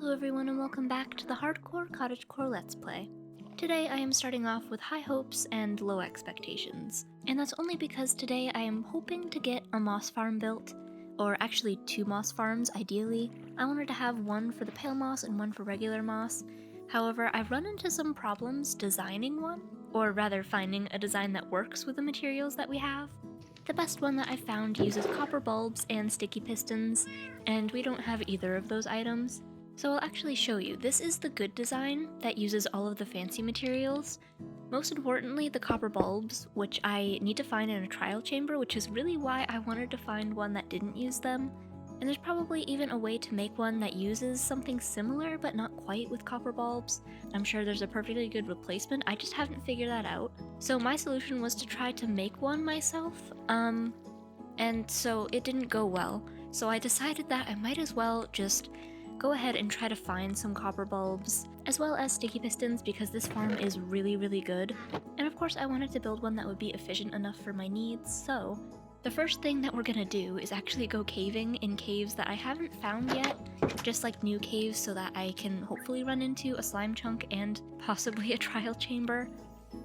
Hello everyone and welcome back to the Hardcore Cottagecore Let's Play. Today I am starting off with high hopes and low expectations. And that's only because today I am hoping to get a moss farm built, or actually 2 moss farms ideally. I wanted to have one for the pale moss and one for regular moss. However, I've run into some problems designing one, or rather finding a design that works with the materials that we have. The best one that I've found uses copper bulbs and sticky pistons, and we don't have either of those items. So I'll actually show you. This is the good design that uses all of the fancy materials. Most importantly, the copper bulbs, which I need to find in a trial chamber, which is really why I wanted to find one that didn't use them. And there's probably even a way to make one that uses something similar, but not quite with copper bulbs. I'm sure there's a perfectly good replacement, I just haven't figured that out. So my solution was to try to make one myself, and so it didn't go well. So I decided that I might as well just go ahead and try to find some copper bulbs, as well as sticky pistons because this farm is really good. And of course I wanted to build one that would be efficient enough for my needs, so the first thing that we're gonna do is actually go caving in caves that I haven't found yet, just like new caves so that I can hopefully run into a slime chunk and possibly a trial chamber.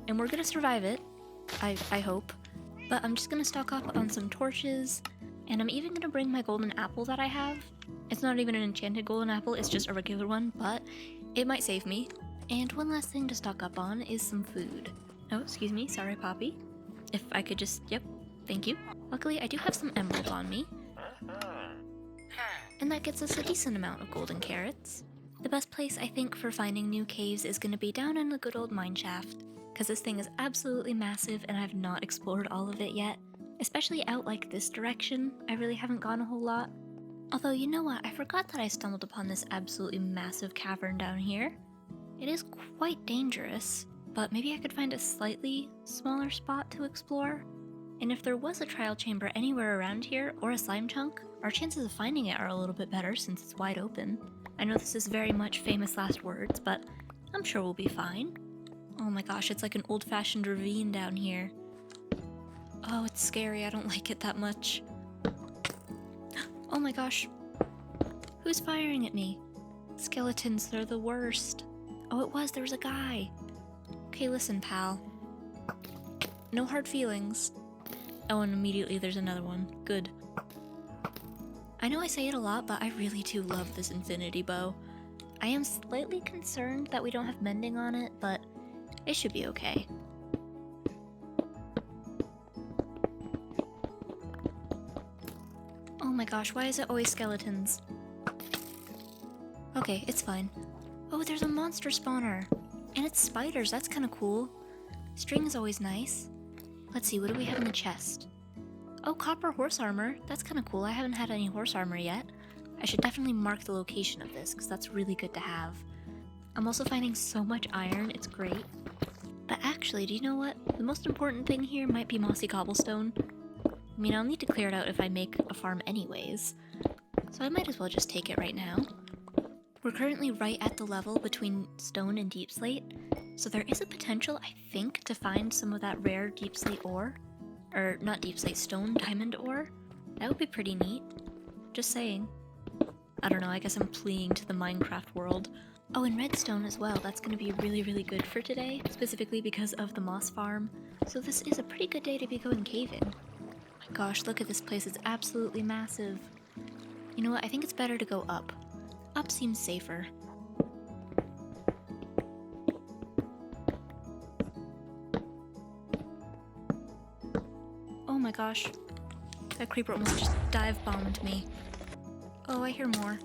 And we're gonna survive it, I hope. But I'm just gonna stock up on some torches, and I'm even gonna bring my golden apple that I have. It's not even an enchanted golden apple, it's just a regular one, but it might save me. And one last thing to stock up on is some food. Oh, excuse me, sorry Poppy. If I could just, yep, thank you. Luckily I do have some emeralds on me. And that gets us a decent amount of golden carrots. The best place I think for finding new caves is gonna be down in the good old mine shaft, because this thing is absolutely massive and I've not explored all of it yet. Especially out like this direction, I really haven't gone a whole lot. Although, you know what, I forgot that I stumbled upon this absolutely massive cavern down here. It is quite dangerous, but maybe I could find a slightly smaller spot to explore. And if there was a trial chamber anywhere around here, or a slime chunk, our chances of finding it are a little bit better since it's wide open. I know this is very much famous last words, but I'm sure we'll be fine. Oh my gosh, it's like an old-fashioned ravine down here. Oh, it's scary, I don't like it that much. Oh my gosh. Who's firing at me? Skeletons, they're the worst. Oh, there was a guy. Okay, listen, pal. No hard feelings. Oh, and immediately there's another one. Good. I know I say it a lot, but I really do love this infinity bow. I am slightly concerned that we don't have mending on it, but it should be okay. Oh my gosh, why is it always skeletons? Okay, it's fine. Oh, there's a monster spawner! And it's spiders, that's kinda cool. String is always nice. Let's see, what do we have in the chest? Oh, copper horse armor, that's kinda cool. I haven't had any horse armor yet. I should definitely mark the location of this, because that's really good to have. I'm also finding so much iron, it's great. But actually, do you know what? The most important thing here might be mossy cobblestone. I mean, I'll need to clear it out if I make a farm anyways, so I might as well just take it right now. We're currently right at the level between stone and deep slate, so there is a potential, I think, to find some of that rare deep slate ore. Or, not deep slate, stone diamond ore. That would be pretty neat. Just saying. I don't know, I guess I'm pleading to the Minecraft world. Oh, and redstone as well, that's gonna be really good for today, specifically because of the moss farm. So this is a pretty good day to be going caving. Gosh, look at this place, it's absolutely massive. You know what, I think it's better to go up. Up seems safer. Oh my gosh. That creeper almost just dive bombed me. Oh, I hear more.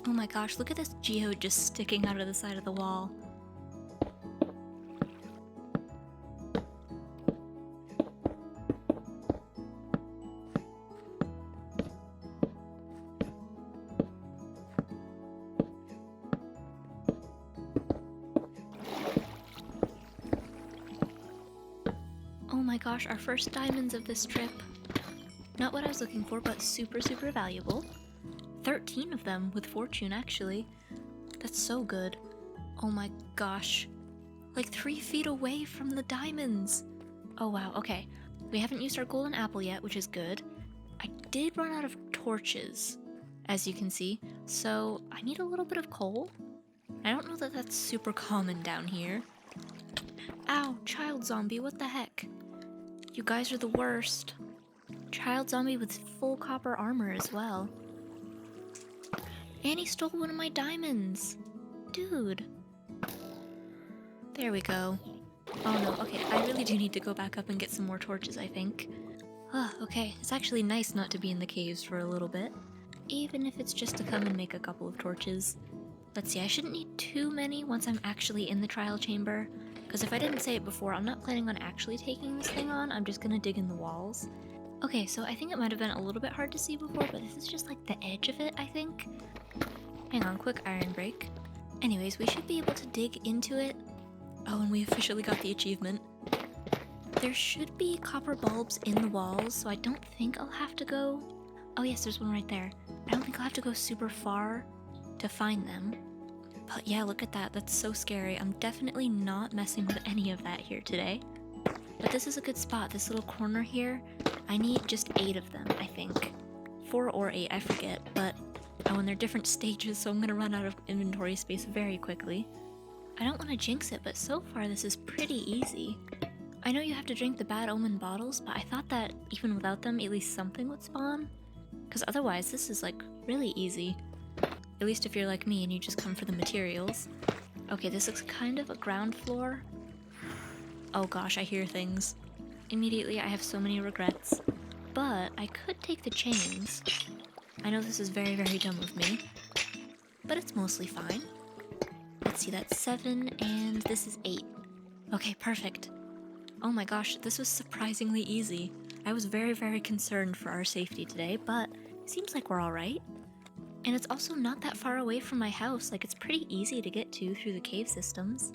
Oh my gosh, look at this geode just sticking out of the side of the wall. Oh my gosh, our first diamonds of this trip. Not what I was looking for, but super valuable. 13 of them with fortune, actually. That's so good. Oh my gosh. Like 3 feet away from the diamonds. Oh wow, okay. We haven't used our golden apple yet, which is good. I did run out of torches, as you can see, so I need a little bit of coal. I don't know that that's super common down here. Ow, child zombie, what the heck? You guys are the worst. Child zombie with full copper armor as well. And he stole one of my diamonds. Dude. There we go. Oh no, okay, I really do need to go back up and get some more torches, I think. Okay, it's actually nice not to be in the caves for a little bit. Even if it's just to come and make a couple of torches. Let's see, I shouldn't need too many once I'm actually in the trial chamber. Because if I didn't say it before, I'm not planning on actually taking this thing on, I'm just gonna dig in the walls. Okay, so I think it might have been a little bit hard to see before, but this is just like the edge of it, I think. Hang on, quick iron break. Anyways, we should be able to dig into it. Oh, and we officially got the achievement. There should be copper bulbs in the walls, so I don't think I'll have to go... Oh yes, there's one right there. I don't think I'll have to go super far to find them. But yeah, look at that. That's so scary. I'm definitely not messing with any of that here today. But this is a good spot. This little corner here, I need just 8 of them, I think. 4 or 8, I forget. But, oh, and they're different stages, so I'm gonna run out of inventory space very quickly. I don't want to jinx it, but so far this is pretty easy. I know you have to drink the bad omen bottles, but I thought that even without them, at least something would spawn. Because otherwise, this is like really easy. At least if you're like me and you just come for the materials. Okay, this looks kind of a ground floor. Oh gosh, I hear things. Immediately, I have so many regrets. But I could take the chains. I know this is very, very dumb of me. But it's mostly fine. Let's see, that's 7, and this is 8. Okay, perfect. Oh my gosh, this was surprisingly easy. I was very, very concerned for our safety today, but it seems like we're alright. And it's also not that far away from my house, like it's pretty easy to get to through the cave systems.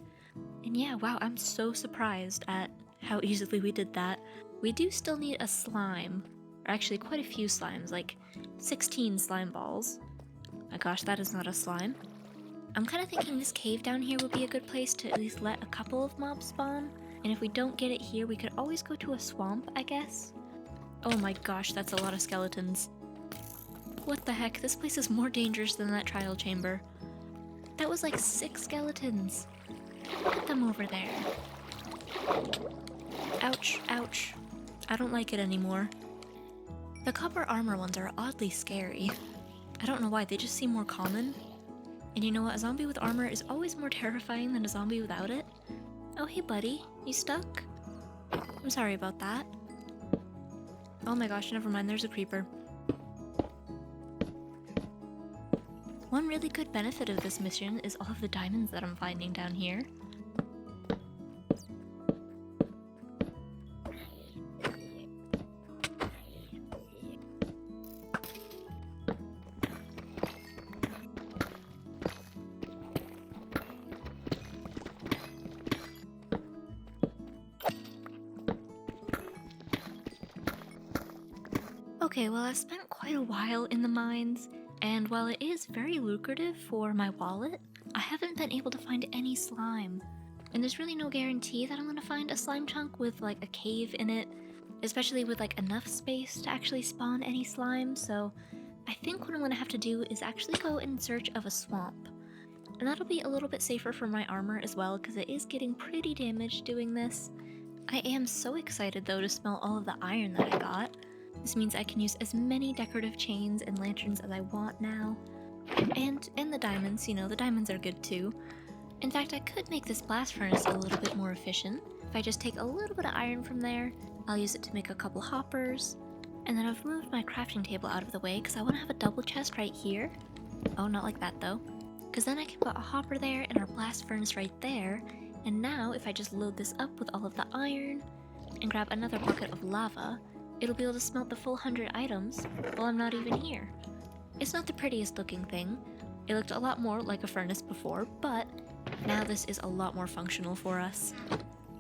And yeah, wow, I'm so surprised at how easily we did that. We do still need a slime, or actually quite a few slimes, like 16 slime balls. My gosh, that is not a slime. I'm kind of thinking this cave down here would be a good place to at least let a couple of mobs spawn. And if we don't get it here, we could always go to a swamp, I guess. Oh my gosh, that's a lot of skeletons. What the heck? This place is more dangerous than that trial chamber. That was like 6 skeletons. Put them over there. Ouch, ouch. I don't like it anymore. The copper armor ones are oddly scary. I don't know why, they just seem more common. And you know what, a zombie with armor is always more terrifying than a zombie without it. Oh hey buddy, you stuck? I'm sorry about that. Oh my gosh, never mind, there's a creeper. One really good benefit of this mission is all of the diamonds that I'm finding down here. Okay, well I spent quite a while in the mines, and while it is very lucrative for my wallet, I haven't been able to find any slime. And there's really no guarantee that I'm gonna find a slime chunk with like a cave in it, especially with like enough space to actually spawn any slime, so I think what I'm gonna have to do is actually go in search of a swamp. And that'll be a little bit safer for my armor as well, because it is getting pretty damaged doing this. I am so excited though to smell all of the iron that I got. This means I can use as many decorative chains and lanterns as I want now. And the diamonds, you know, the diamonds are good too. In fact, I could make this blast furnace a little bit more efficient. If I just take a little bit of iron from there, I'll use it to make a couple hoppers. And then I've moved my crafting table out of the way because I want to have a double chest right here. Oh, not like that though. Because then I can put a hopper there and our blast furnace right there. And now, if I just load this up with all of the iron and grab another bucket of lava, it'll be able to smelt the full 100 items while I'm not even here. It's not the prettiest looking thing. It looked a lot more like a furnace before, but now this is a lot more functional for us.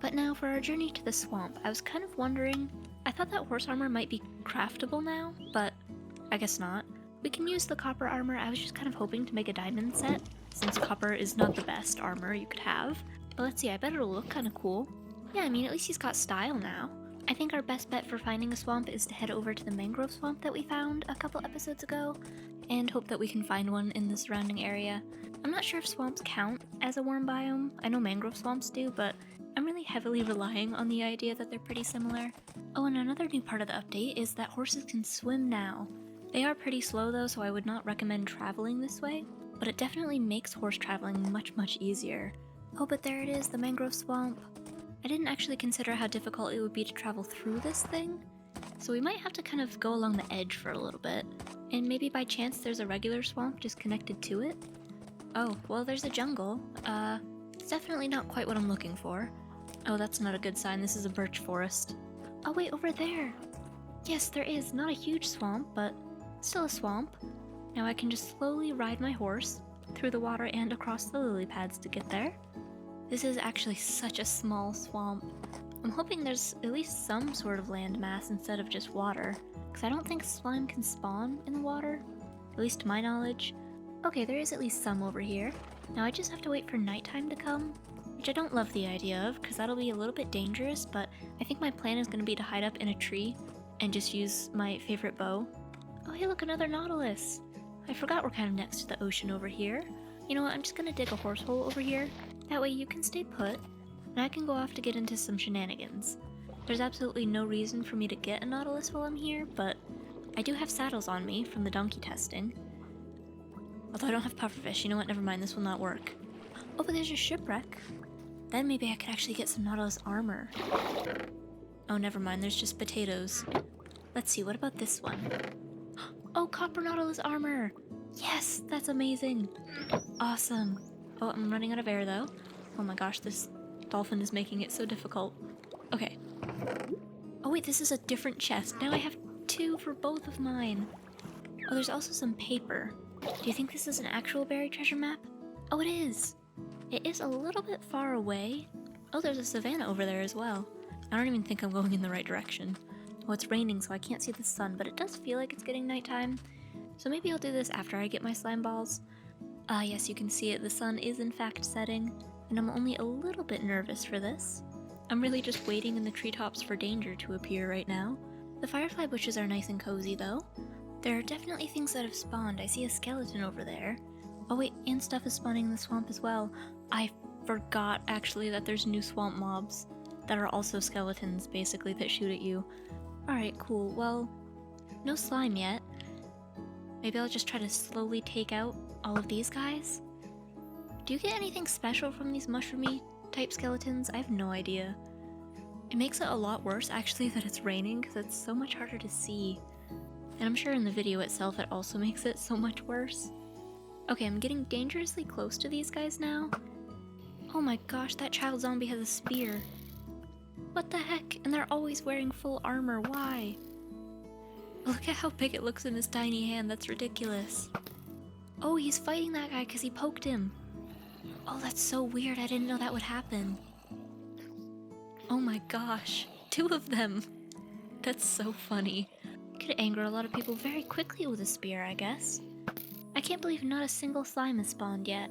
But now for our journey to the swamp, I was kind of wondering, I thought that horse armor might be craftable now, but I guess not. We can use the copper armor. I was just kind of hoping to make a diamond set, since copper is not the best armor you could have. But let's see, I bet it'll look kind of cool. Yeah, I mean, at least he's got style now. I think our best bet for finding a swamp is to head over to the mangrove swamp that we found a couple episodes ago, and hope that we can find one in the surrounding area. I'm not sure if swamps count as a warm biome. I know mangrove swamps do, but I'm really heavily relying on the idea that they're pretty similar. Oh, and another new part of the update is that horses can swim now. They are pretty slow though, so I would not recommend traveling this way, but it definitely makes horse traveling much easier. Oh, but there it is, the mangrove swamp. I didn't actually consider how difficult it would be to travel through this thing, so we might have to kind of go along the edge for a little bit, and maybe by chance there's a regular swamp just connected to it. Oh, well there's a jungle. It's definitely not quite what I'm looking for. Oh, that's not a good sign, this is a birch forest. Oh wait, over there! Yes, there is, not a huge swamp, but still a swamp. Now I can just slowly ride my horse through the water and across the lily pads to get there. This is actually such a small swamp. I'm hoping there's at least some sort of land mass instead of just water, because I don't think slime can spawn in the water, at least to my knowledge. Okay, there is at least some over here. Now I just have to wait for nighttime to come, which I don't love the idea of, because that'll be a little bit dangerous, but I think my plan is going to be to hide up in a tree and just use my favorite bow. Oh hey, look, another nautilus! I forgot we're kind of next to the ocean over here. You know what, I'm just going to dig a horse hole over here. That way you can stay put, and I can go off to get into some shenanigans. There's absolutely no reason for me to get a nautilus while I'm here, but I do have saddles on me from the donkey testing. Although I don't have pufferfish, you know what, never mind, this will not work. Oh, but there's a shipwreck. Then maybe I could actually get some nautilus armor. Oh, never mind, there's just potatoes. Let's see, what about this one? Oh, copper nautilus armor! Yes, that's amazing! Awesome. Oh, I'm running out of air though. Oh my gosh, this dolphin is making it so difficult. Okay. Oh wait, this is a different chest. Now I have two for both of mine. Oh, there's also some paper. Do you think this is an actual buried treasure map? Oh, it is! It is a little bit far away. Oh, there's a savanna over there as well. I don't even think I'm going in the right direction. Oh, it's raining, so I can't see the sun, but it does feel like it's getting nighttime. So maybe I'll do this after I get my slime balls. Ah, yes, you can see it. The sun is in fact setting, and I'm only a little bit nervous for this. I'm really just waiting in the treetops for danger to appear right now. The firefly bushes are nice and cozy, though. There are definitely things that have spawned. I see a skeleton over there. Oh wait, and stuff is spawning in the swamp as well. I forgot, actually, that there's new swamp mobs that are also skeletons, basically, that shoot at you. Alright, cool. Well, no slime yet. Maybe I'll just try to slowly take out all of these guys? Do you get anything special from these mushroomy type skeletons? I have no idea. It makes it a lot worse, actually, that it's raining, because it's so much harder to see. And I'm sure in the video itself it also makes it so much worse. Okay, I'm getting dangerously close to these guys now. Oh my gosh, that child zombie has a spear. What the heck? And they're always wearing full armor, why? Look at how big it looks in his tiny hand, that's ridiculous. Oh, he's fighting that guy because he poked him. Oh, that's so weird, I didn't know that would happen. Oh my gosh, two of them. That's so funny. Could anger a lot of people very quickly with a spear, I guess. I can't believe not a single slime has spawned yet.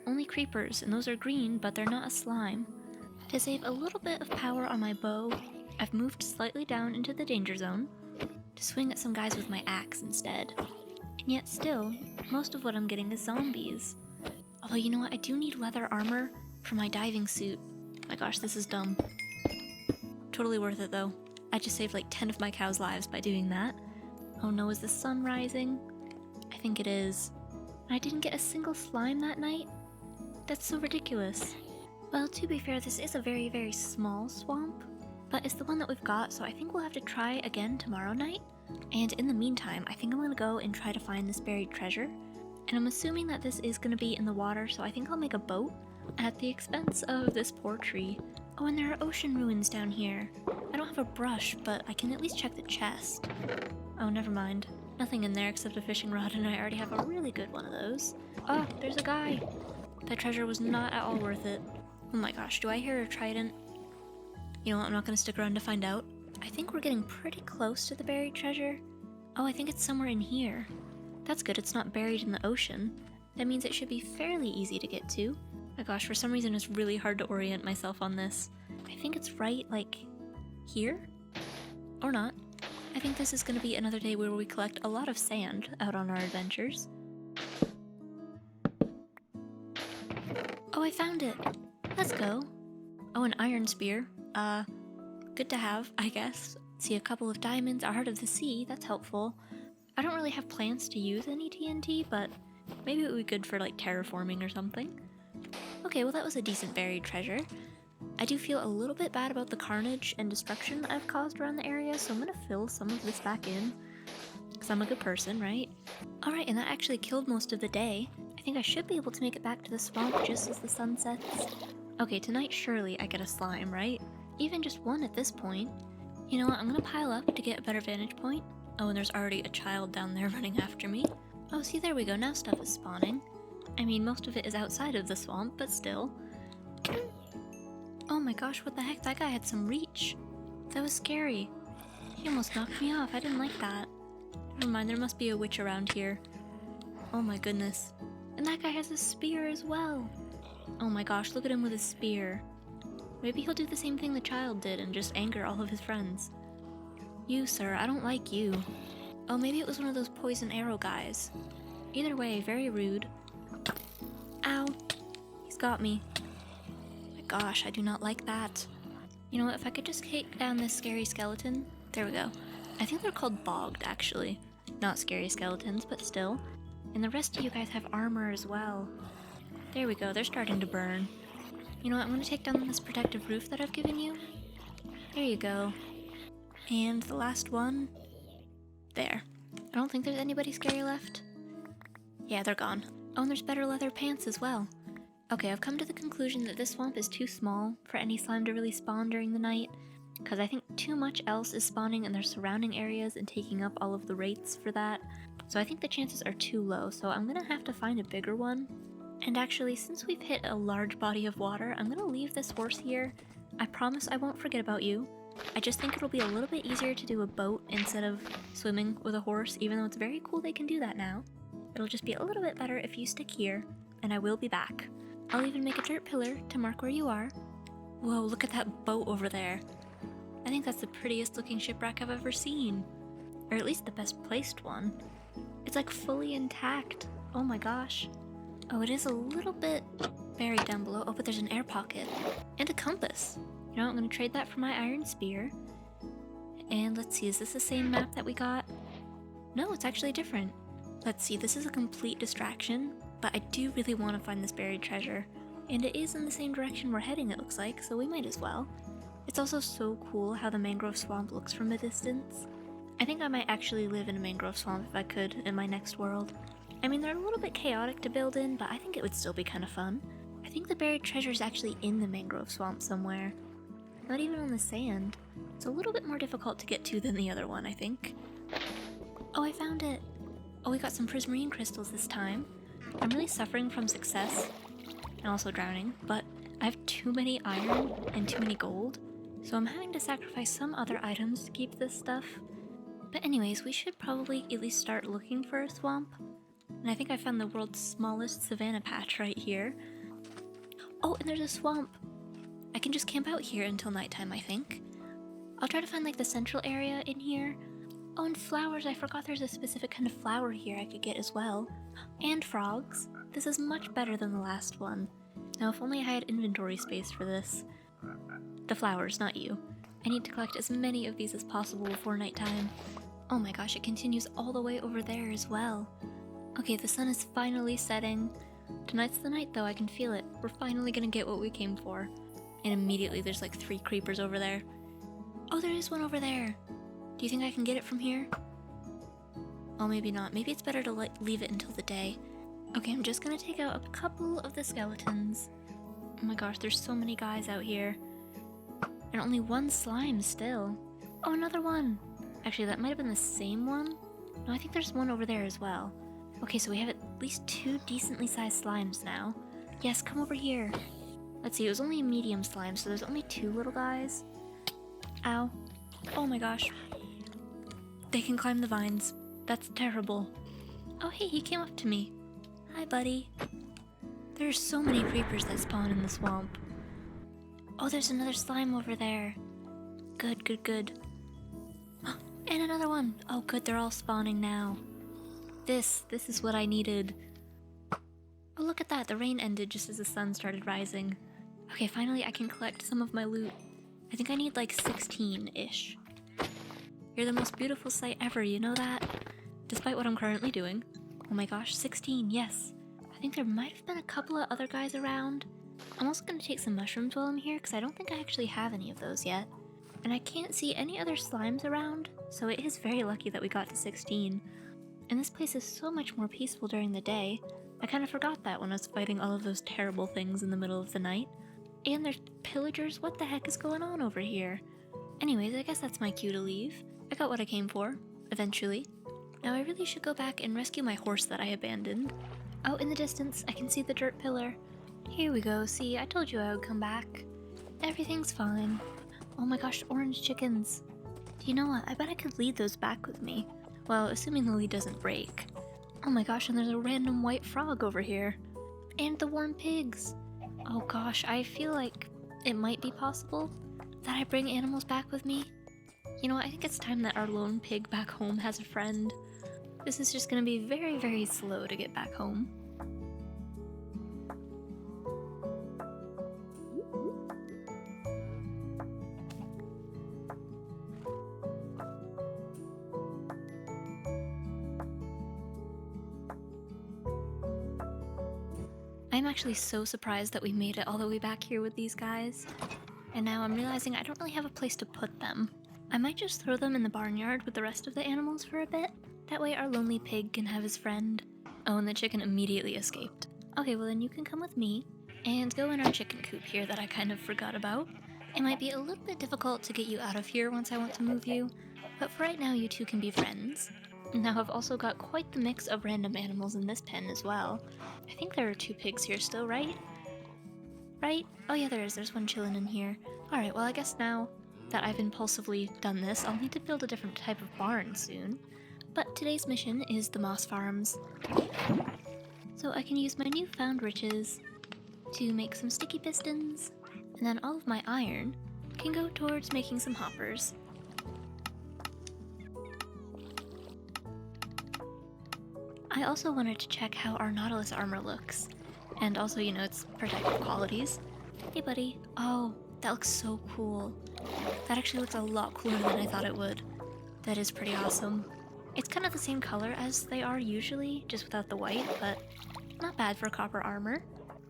Only creepers, and those are green, but they're not a slime. To save a little bit of power on my bow, I've moved slightly down into the danger zone to swing at some guys with my axe instead. And yet still, most of what I'm getting is zombies. Although, you know what, I do need leather armor for my diving suit. My gosh, this is dumb. Totally worth it though. I just saved like 10 of my cows' lives by doing that. Oh no, is the sun rising? I think it is. And I didn't get a single slime that night? That's so ridiculous. Well, to be fair, this is a very small swamp, but it's the one that we've got, so I think we'll have to try again tomorrow night. And in the meantime, I think I'm gonna go and try to find this buried treasure. And I'm assuming that this is gonna be in the water, so I think I'll make a boat at the expense of this poor tree. Oh, and there are ocean ruins down here. I don't have a brush, but I can at least check the chest. Oh, never mind. Nothing in there except a fishing rod, and I already have a really good one of those. Oh, there's a guy! That treasure was not at all worth it. Oh my gosh, do I hear a trident? You know what, I'm not gonna stick around to find out. I think we're getting pretty close to the buried treasure. Oh, I think it's somewhere in here. That's good, it's not buried in the ocean. That means it should be fairly easy to get to. My gosh, for some reason it's really hard to orient myself on this. I think it's right, like, here? Or not. I think this is going to be another day where we collect a lot of sand out on our adventures. Oh, I found it! Let's go! Oh, an iron spear. Good to have, I guess. See a couple of diamonds, a heart of the sea, that's helpful. I don't really have plans to use any TNT, but maybe it would be good for like terraforming or something. Okay, well that was a decent buried treasure. I do feel a little bit bad about the carnage and destruction I've caused around the area, so I'm gonna fill some of this back in. Because I'm a good person, right? Alright, and that actually killed most of the day. I think I should be able to make it back to the swamp just as the sun sets. Okay, tonight surely I get a slime, right? Even just one at this point. You know what, I'm gonna pile up to get a better vantage point. Oh, and there's already a child down there running after me. Oh, see, there we go, now stuff is spawning. I mean, most of it is outside of the swamp, but still. Oh my gosh, what the heck, that guy had some reach. That was scary. He almost knocked me off, I didn't like that. Never mind, there must be a witch around here. Oh my goodness. And that guy has a spear as well. Oh my gosh, look at him with his spear. Maybe he'll do the same thing the child did and just anger all of his friends. You, sir, I don't like you. Oh, maybe it was one of those poison arrow guys. Either way, very rude. Ow. He's got me. My gosh, I do not like that. You know what, if I could just take down this scary skeleton. There we go. I think they're called bogged, actually. Not scary skeletons, but still. And the rest of you guys have armor as well. There we go, they're starting to burn. You know what, I'm gonna take down this protective roof that I've given you. There you go. And the last one. There. I don't think there's anybody scary left. Yeah, they're gone. Oh, and there's better leather pants as well. Okay, I've come to the conclusion that this swamp is too small for any slime to really spawn during the night, because I think too much else is spawning in their surrounding areas and taking up all of the rates for that. So I think the chances are too low, so I'm gonna have to find a bigger one. And actually, since we've hit a large body of water, I'm gonna leave this horse here. I promise I won't forget about you. I just think it'll be a little bit easier to do a boat instead of swimming with a horse, even though it's very cool they can do that now. It'll just be a little bit better if you stick here, and I will be back. I'll even make a dirt pillar to mark where you are. Whoa, look at that boat over there. I think that's the prettiest looking shipwreck I've ever seen. Or at least the best placed one. It's like fully intact. Oh my gosh. Oh, it is a little bit buried down below. Oh, but there's an air pocket. And a compass. You know, I'm gonna trade that for my iron spear. And let's see, is this the same map that we got? No, it's actually different. Let's see, this is a complete distraction, but I do really want to find this buried treasure. And it is in the same direction we're heading, it looks like, so we might as well. It's also so cool how the mangrove swamp looks from a distance. I think I might actually live in a mangrove swamp if I could in my next world. I mean, they're a little bit chaotic to build in, but I think it would still be kind of fun. I think the buried treasure is actually in the mangrove swamp somewhere. Not even on the sand. It's a little bit more difficult to get to than the other one, I think. Oh, I found it! Oh, we got some prismarine crystals this time. I'm really suffering from success, and also drowning, but I have too many iron and too many gold, so I'm having to sacrifice some other items to keep this stuff. But anyways, we should probably at least start looking for a swamp. And I think I found the world's smallest savanna patch right here. Oh, and there's a swamp! I can just camp out here until nighttime, I think. I'll try to find like the central area in here. Oh, and flowers, I forgot there's a specific kind of flower here I could get as well. And frogs. This is much better than the last one. Now, if only I had inventory space for this. The flowers, not you. I need to collect as many of these as possible before nighttime. Oh my gosh, it continues all the way over there as well. Okay, the sun is finally setting. Tonight's the night though, I can feel it. We're finally gonna get what we came for. And immediately there's like 3 creepers over there. Oh, there is one over there. Do you think I can get it from here? Oh, maybe not. Maybe it's better to leave it until the day. Okay, I'm just gonna take out a couple of the skeletons. Oh my gosh, there's so many guys out here. And only one slime still. Oh, another one! Actually, that might have been the same one. No, I think there's one over there as well. Okay, so we have at least 2 decently sized slimes now. Yes, come over here. Let's see, it was only a medium slime, so there's only 2 little guys. Ow. Oh my gosh. They can climb the vines. That's terrible. Oh hey, he came up to me. Hi, buddy. There's so many creepers that spawn in the swamp. Oh, there's another slime over there. Good, good, good. And another one. Oh good, they're all spawning now. This is what I needed. Oh look at that, the rain ended just as the sun started rising. Okay, finally I can collect some of my loot. I think I need like 16-ish. You're the most beautiful sight ever, you know that? Despite what I'm currently doing. Oh my gosh, 16, yes. I think there might have been a couple of other guys around. I'm also going to take some mushrooms while I'm here because I don't think I actually have any of those yet. And I can't see any other slimes around, so it is very lucky that we got to 16. And this place is so much more peaceful during the day. I kind of forgot that when I was fighting all of those terrible things in the middle of the night. And there's pillagers, what the heck is going on over here? Anyways, I guess that's my cue to leave. I got what I came for, eventually. Now I really should go back and rescue my horse that I abandoned. Out in the distance, I can see the dirt pillar. Here we go, see, I told you I would come back. Everything's fine. Oh my gosh, orange chickens. Do you know what, I bet I could lead those back with me. Well, assuming the lead doesn't break. Oh my gosh, and there's a random white frog over here. And the warm pigs. Oh gosh, I feel like it might be possible that I bring animals back with me. You know what, I think it's time that our lone pig back home has a friend. This is just gonna be very, very slow to get back home. I'm actually so surprised that we made it all the way back here with these guys. And now I'm realizing I don't really have a place to put them. I might just throw them in the barnyard with the rest of the animals for a bit. That way our lonely pig can have his friend. Oh, and the chicken immediately escaped. Okay, well then you can come with me and go in our chicken coop here that I kind of forgot about. It might be a little bit difficult to get you out of here once I want to move you, but for right now you two can be friends. Now I've also got quite the mix of random animals in this pen as well. I think there are 2 pigs here still, right? Right? Oh yeah, there is. There's one chilling in here. Alright, well I guess now that I've impulsively done this, I'll need to build a different type of barn soon. But today's mission is the moss farms. So I can use my newfound riches to make some sticky pistons, and then all of my iron can go towards making some hoppers. I also wanted to check how our Nautilus armor looks, and also, you know, its protective qualities. Hey buddy. Oh, that looks so cool. That actually looks a lot cooler than I thought it would. That is pretty awesome. It's kind of the same color as they are usually, just without the white, but not bad for copper armor.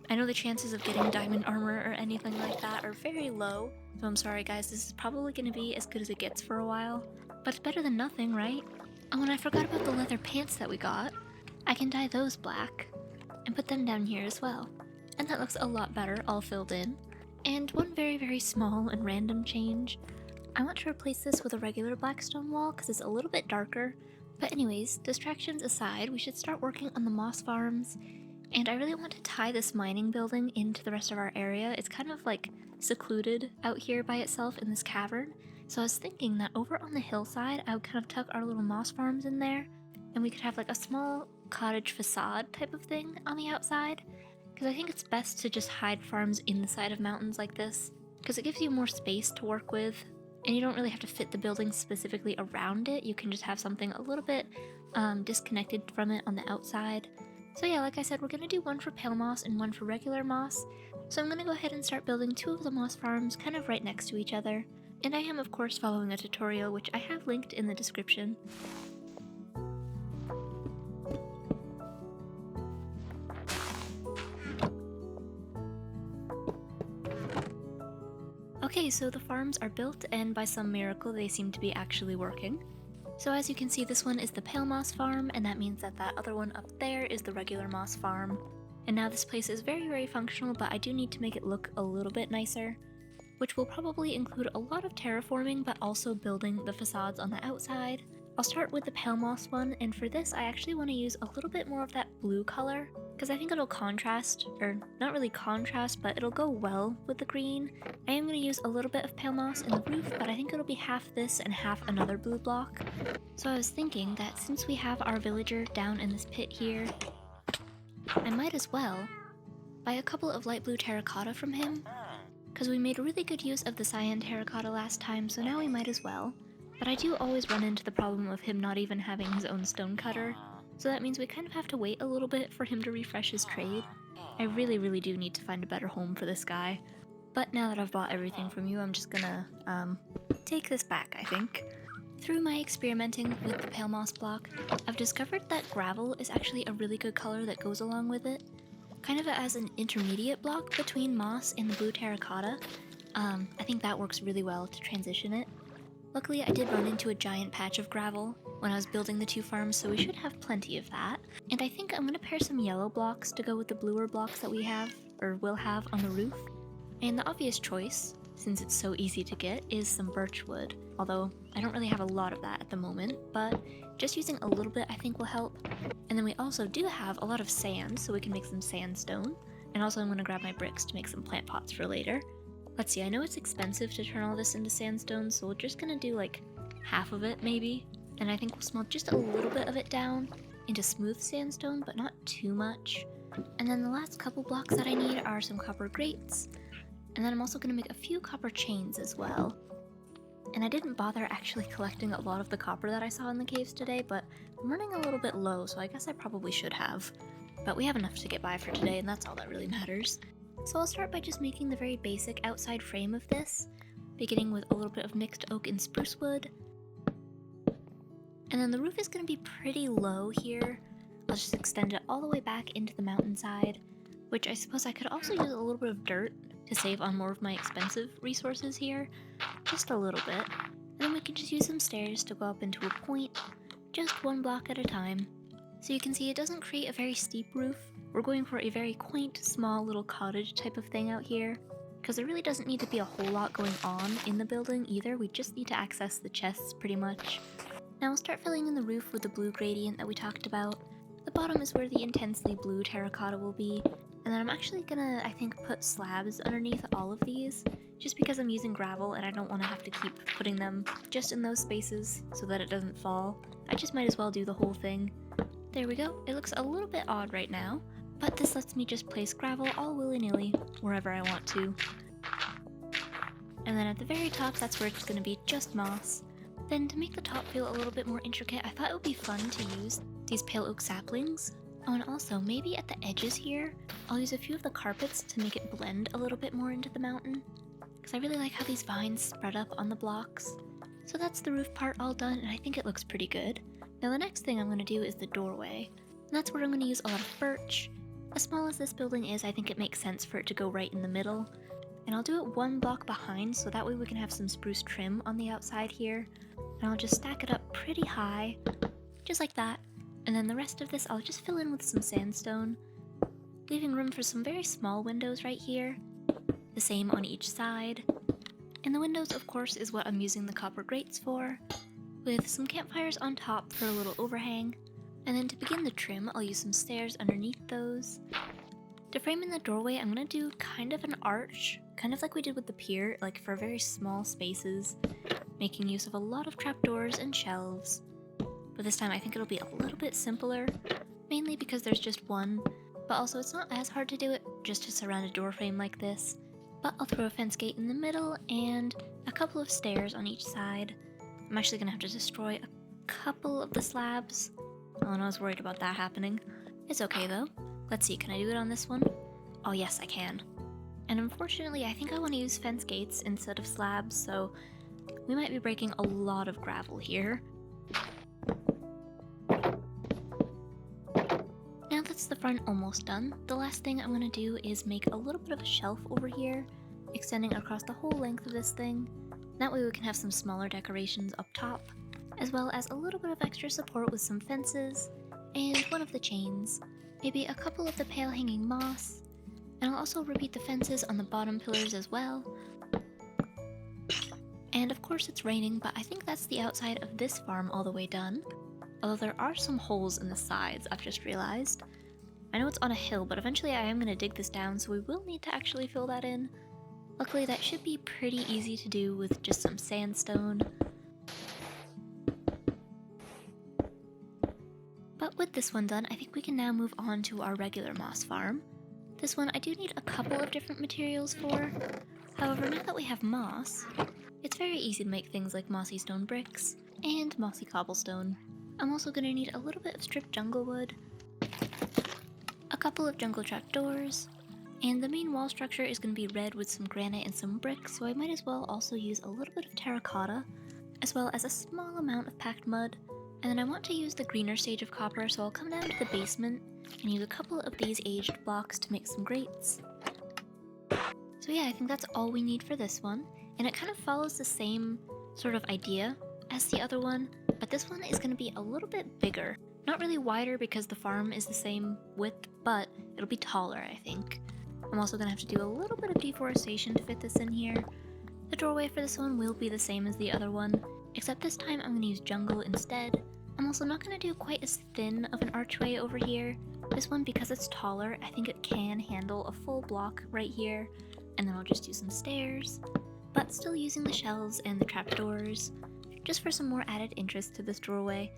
I know the chances of getting diamond armor or anything like that are very low, so I'm sorry guys, this is probably going to be as good as it gets for a while. But it's better than nothing, right? Oh, and I forgot about the leather pants that we got. I can dye those black, and put them down here as well. And that looks a lot better, all filled in. And one very, very small and random change. I want to replace this with a regular black stone wall because it's a little bit darker. But anyways, distractions aside, we should start working on the moss farms. And I really want to tie this mining building into the rest of our area. It's kind of like secluded out here by itself in this cavern. So I was thinking that over on the hillside, I would kind of tuck our little moss farms in there. And we could have like a small cottage facade type of thing on the outside. Because I think it's best to just hide farms in the side of mountains like this. Because it gives you more space to work with. And you don't really have to fit the building specifically around it. You can just have something a little bit disconnected from it on the outside. So yeah, like I said, we're going to do one for pale moss and one for regular moss. So I'm going to go ahead and start building 2 of the moss farms kind of right next to each other. And I am of course following a tutorial which I have linked in the description. Okay, so the farms are built and by some miracle they seem to be actually working. So as you can see, this one is the pale moss farm, and that means that that other one up there is the regular moss farm. And now this place is very, very functional, but I do need to make it look a little bit nicer, which will probably include a lot of terraforming, but also building the facades on the outside. I'll start with the pale moss one, and for this I actually want to use a little bit more of that blue color, because I think it'll contrast, or not really contrast, but it'll go well with the green. I am going to use a little bit of pale moss in the roof, but I think it'll be half this and half another blue block. So I was thinking that since we have our villager down in this pit here, I might as well buy a couple of light blue terracotta from him, because we made really good use of the cyan terracotta last time, so now we might as well. But I do always run into the problem of him not even having his own stone cutter, so that means we kind of have to wait a little bit for him to refresh his trade. I really do need to find a better home for this guy. But now that I've bought everything from you, I'm just gonna, take this back, I think. Through my experimenting with the pale moss block, I've discovered that gravel is actually a really good color that goes along with it, kind of as an intermediate block between moss and the blue terracotta. I think that works really well to transition it. Luckily, I did run into a giant patch of gravel when I was building the two farms, so we should have plenty of that. And I think I'm gonna pair some yellow blocks to go with the bluer blocks that we have, or will have, on the roof. And the obvious choice, since it's so easy to get, is some birch wood. Although, I don't really have a lot of that at the moment, but just using a little bit I think will help. And then we also do have a lot of sand, so we can make some sandstone. And also I'm gonna grab my bricks to make some plant pots for later. Let's see, I know it's expensive to turn all this into sandstone, so we're just gonna do like half of it maybe. And I think we'll smelt just a little bit of it down into smooth sandstone, but not too much. And then the last couple blocks that I need are some copper grates. And then I'm also gonna make a few copper chains as well. And I didn't bother actually collecting a lot of the copper that I saw in the caves today, but I'm running a little bit low, so I guess I probably should have. But we have enough to get by for today, and that's all that really matters. So I'll start by just making the very basic outside frame of this, beginning with a little bit of mixed oak and spruce wood. And then the roof is going to be pretty low here. I'll just extend it all the way back into the mountainside, which I suppose I could also use a little bit of dirt to save on more of my expensive resources here, just a little bit. And then we can just use some stairs to go up into a point, just one block at a time. So you can see it doesn't create a very steep roof. We're going for a very quaint, small little cottage type of thing out here, because there really doesn't need to be a whole lot going on in the building either. We just need to access the chests pretty much. Now we'll start filling in the roof with the blue gradient that we talked about. The bottom is where the intensely blue terracotta will be, and then I'm actually gonna, I think, put slabs underneath all of these, just because I'm using gravel and I don't want to have to keep putting them just in those spaces so that it doesn't fall. I just might as well do the whole thing. There we go. It looks a little bit odd right now, but this lets me just place gravel all willy-nilly wherever I want to. And then at the very top, that's where it's going to be just moss. Then to make the top feel a little bit more intricate, I thought it would be fun to use these pale oak saplings. Oh, and also maybe at the edges here, I'll use a few of the carpets to make it blend a little bit more into the mountain, because I really like how these vines spread up on the blocks. So that's the roof part all done, and I think it looks pretty good. Now the next thing I'm going to do is the doorway, and that's where I'm going to use a lot of birch. As small as this building is, I think it makes sense for it to go right in the middle. And I'll do it one block behind, so that way we can have some spruce trim on the outside here. And I'll just stack it up pretty high, just like that. And then the rest of this I'll just fill in with some sandstone, leaving room for some very small windows right here, the same on each side. And the windows, of course, is what I'm using the copper grates for, with some campfires on top for a little overhang. And then to begin the trim, I'll use some stairs underneath those. To frame in the doorway, I'm going to do kind of an arch, kind of like we did with the pier, like for very small spaces, making use of a lot of trapdoors and shelves. But this time I think it'll be a little bit simpler, mainly because there's just one, but also it's not as hard to do it just to surround a door frame like this. But I'll throw a fence gate in the middle and a couple of stairs on each side. I'm actually going to have to destroy a couple of the slabs. Oh, and I was worried about that happening. It's okay though. Let's see, can I do it on this one? Oh yes, I can. And unfortunately, I think I want to use fence gates instead of slabs, so we might be breaking a lot of gravel here. Now that's the front almost done, the last thing I'm going to do is make a little bit of a shelf over here, extending across the whole length of this thing. That way we can have some smaller decorations up top, as well as a little bit of extra support with some fences, and one of the chains, maybe a couple of the pale hanging moss, and I'll also repeat the fences on the bottom pillars as well. And of course it's raining, but I think that's the outside of this farm all the way done. Although there are some holes in the sides, I've just realized. I know it's on a hill, but eventually I am going to dig this down, so we will need to actually fill that in. Luckily that should be pretty easy to do with just some sandstone. But with this one done, I think we can now move on to our regular moss farm. This one I do need a couple of different materials for. However, now that we have moss, It's very easy to make things like mossy stone bricks and mossy cobblestone. I'm also going to need a little bit of stripped jungle wood, a couple of jungle trapdoors, and the main wall structure is going to be red with some granite and some brick, so I might as well also use a little bit of terracotta, as well as a small amount of packed mud. And then I want to use the greener stage of copper, so I'll come down to the basement and use a couple of these aged blocks to make some grates. So yeah, I think that's all we need for this one, and it kind of follows the same sort of idea as the other one, but this one is going to be a little bit bigger. Not really wider because the farm is the same width, but it'll be taller, I think. I'm also going to have to do a little bit of deforestation to fit this in here. The doorway for this one will be the same as the other one, except this time I'm going to use jungle instead. I'm also not going to do quite as thin of an archway over here. This one, because it's taller, I think it can handle a full block right here, and then I'll just do some stairs, but still using the shelves and the trapdoors, just for some more added interest to this doorway.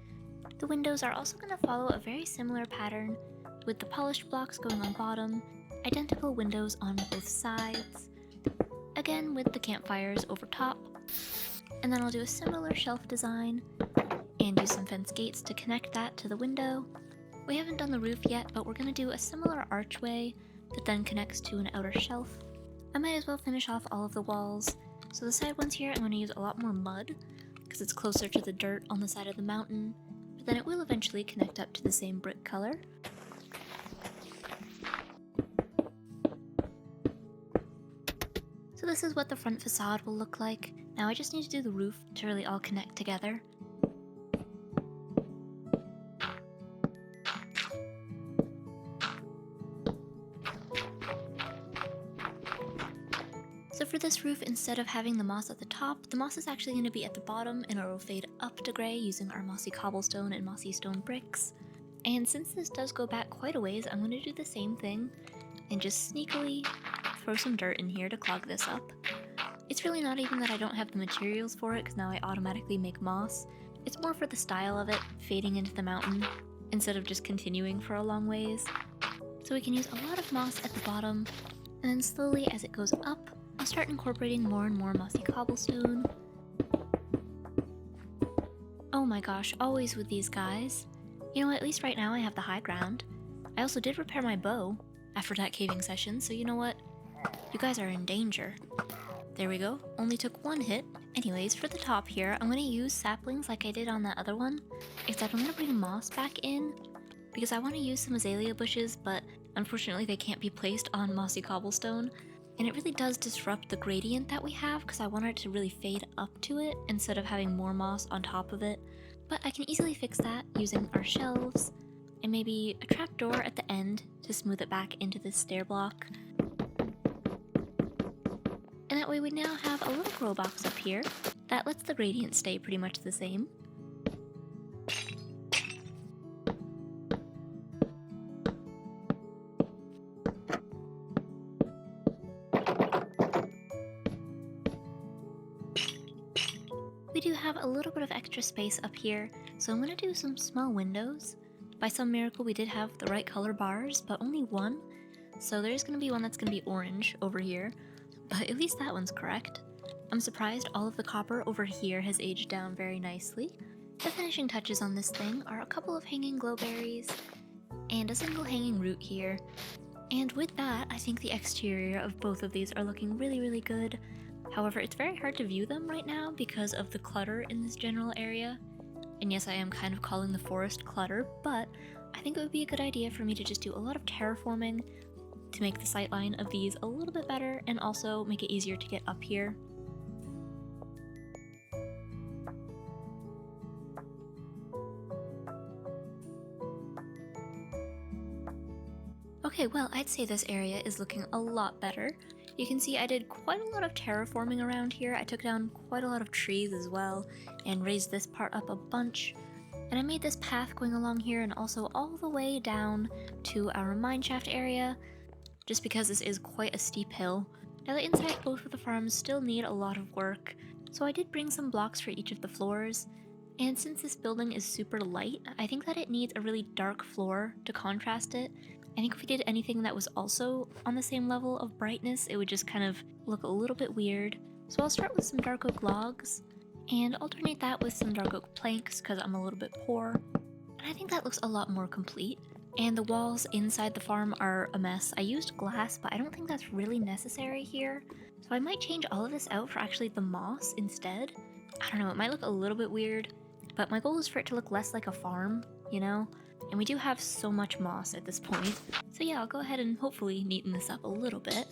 The windows are also going to follow a very similar pattern, with the polished blocks going on bottom, identical windows on both sides, again with the campfires over top, and then I'll do a similar shelf design and use some fence gates to connect that to the window. We haven't done the roof yet, but we're going to do a similar archway that then connects to an outer shelf. I might as well finish off all of the walls. So the side ones here, I'm going to use a lot more mud because it's closer to the dirt on the side of the mountain, but then it will eventually connect up to the same brick color. So this is what the front facade will look like. Now I just need to do the roof to really all connect together. So for this roof, instead of having the moss at the top, the moss is actually going to be at the bottom, and it will fade up to grey using our mossy cobblestone and mossy stone bricks. And since this does go back quite a ways, I'm going to do the same thing and just sneakily throw some dirt in here to clog this up. It's really not even that I don't have the materials for it, because now I automatically make moss. It's more for the style of it, fading into the mountain, instead of just continuing for a long ways. So we can use a lot of moss at the bottom, and then slowly as it goes up, I'll start incorporating more and more mossy cobblestone. Oh my gosh, always with these guys. You know, at least right now I have the high ground. I also did repair my bow after that caving session, so you know what? You guys are in danger. There we go, only took one hit. Anyways, for the top here, I'm going to use saplings like I did on that other one, except I'm going to bring moss back in, because I want to use some azalea bushes, but unfortunately they can't be placed on mossy cobblestone. And it really does disrupt the gradient that we have, because I want it to really fade up to it instead of having more moss on top of it. But I can easily fix that using our shelves and maybe a trapdoor at the end to smooth it back into this stair block. And that way we now have a little grow box up here that lets the gradient stay pretty much the same. We do have a little bit of extra space up here, so I'm going to do some small windows. By some miracle we did have the right color bars, but only one, so there's going to be one that's going to be orange over here, but at least that one's correct. I'm surprised all of the copper over here has aged down very nicely. The finishing touches on this thing are a couple of hanging glowberries and a single hanging root here. And with that, I think the exterior of both of these are looking really good. However, it's very hard to view them right now because of the clutter in this general area. And yes, I am kind of calling the forest clutter, but I think it would be a good idea for me to just do a lot of terraforming to make the sightline of these a little bit better and also make it easier to get up here. Okay, well, I'd say this area is looking a lot better. You can see I did quite a lot of terraforming around here. I took down quite a lot of trees as well and raised this part up a bunch. And I made this path going along here and also all the way down to our mineshaft area, just because this is quite a steep hill. Now the inside both of the farms still need a lot of work, so I did bring some blocks for each of the floors. And since this building is super light, I think that it needs a really dark floor to contrast it. I think if we did anything that was also on the same level of brightness, it would just kind of look a little bit weird. So I'll start with some dark oak logs, and alternate that with some dark oak planks because I'm a little bit poor. And I think that looks a lot more complete. And the walls inside the farm are a mess. I used glass, but I don't think that's really necessary here. So I might change all of this out for actually the moss instead. I don't know, it might look a little bit weird, but my goal is for it to look less like a farm, you know? And we do have so much moss at this point. So yeah, I'll go ahead and hopefully neaten this up a little bit.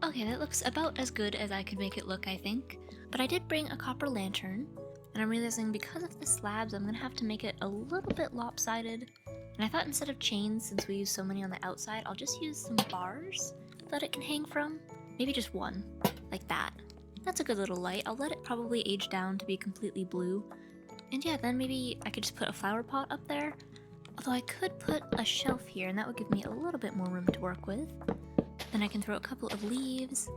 Okay, that looks about as good as I could make it look, I think. But I did bring a copper lantern, and I'm realizing because of the slabs, I'm gonna have to make it a little bit lopsided. And I thought instead of chains, since we use so many on the outside, I'll just use some bars that it can hang from. Maybe just one, like that. That's a good little light. I'll let it probably age down to be completely blue. And yeah, then maybe I could just put a flower pot up there. Although I could put a shelf here, and that would give me a little bit more room to work with. Then I can throw a couple of leaves,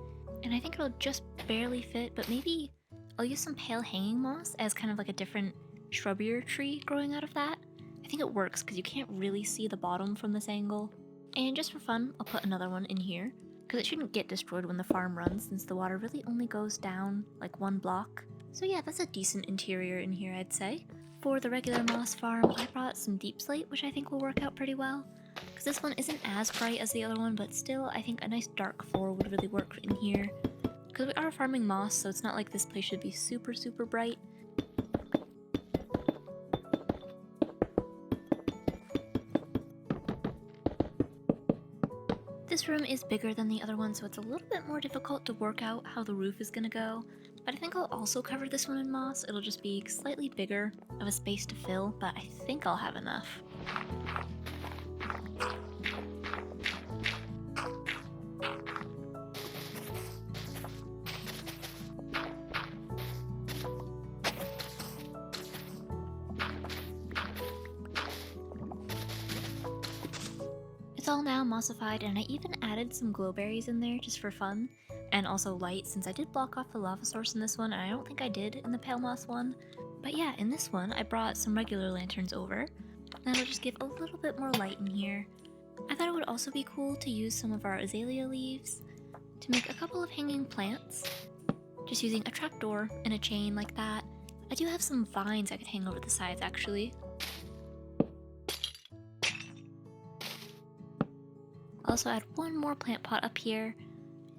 and I think it'll just barely fit, but maybe I'll use some pale hanging moss as kind of like a different shrubbier tree growing out of that. I think it works because you can't really see the bottom from this angle. And just for fun, I'll put another one in here, because it shouldn't get destroyed when the farm runs since the water really only goes down like one block. So yeah, that's a decent interior in here, I'd say. For the regular moss farm, I brought some deep slate, which I think will work out pretty well. Because this one isn't as bright as the other one, but still I think a nice dark floor would really work in here. Because we are farming moss, so it's not like this place should be super bright. This room is bigger than the other one, so it's a little bit more difficult to work out how the roof is gonna go. But I think I'll also cover this one in moss. It'll just be slightly bigger of a space to fill, but I think I'll have enough. It's all now mossified, and I even added some glowberries in there just for fun, and also light since I did block off the lava source in this one, and I don't think I did in the pale moss one. But yeah, in this one I brought some regular lanterns over. That'll just give a little bit more light in here. I thought it would also be cool to use some of our azalea leaves to make a couple of hanging plants, just using a trapdoor and a chain like that. I do have some vines I could hang over the sides actually. I'll also add one more plant pot up here,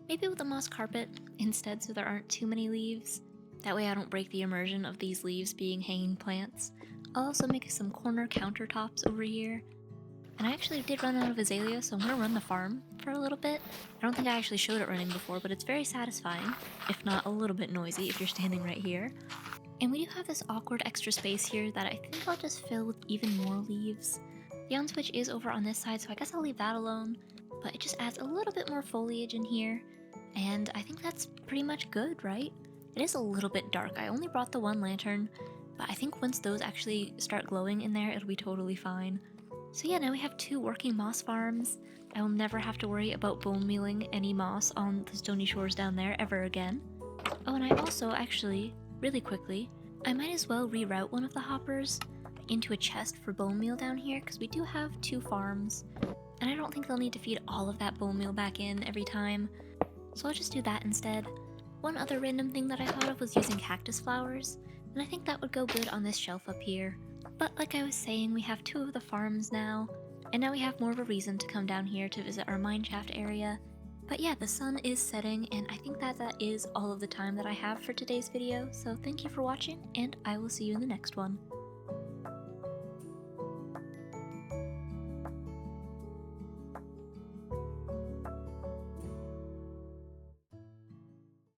maybe with a moss carpet instead so there aren't too many leaves. That way I don't break the immersion of these leaves being hanging plants. I'll also make some corner countertops over here. And I actually did run out of azalea, so I'm gonna run the farm for a little bit. I don't think I actually showed it running before, but it's very satisfying, if not a little bit noisy if you're standing right here. And we do have this awkward extra space here that I think I'll just fill with even more leaves. The on switch is over on this side, so I guess I'll leave that alone. But it just adds a little bit more foliage in here, and I think that's pretty much good, right? It is a little bit dark. I only brought the one lantern, but I think once those actually start glowing in there, it'll be totally fine. So yeah, now we have 2 working moss farms. I will never have to worry about bone mealing any moss on the stony shores down there ever again. Oh, and I also actually, really quickly, I might as well reroute one of the hoppers into a chest for bone meal down here, because we do have 2 farms. And I don't think they'll need to feed all of that bone meal back in every time, so I'll just do that instead. One other random thing that I thought of was using cactus flowers, and I think that would go good on this shelf up here. But like I was saying, we have 2 of the farms now, and now we have more of a reason to come down here to visit our mineshaft area. But yeah, the sun is setting, and I think that is all of the time that I have for today's video, so thank you for watching, and I will see you in the next one.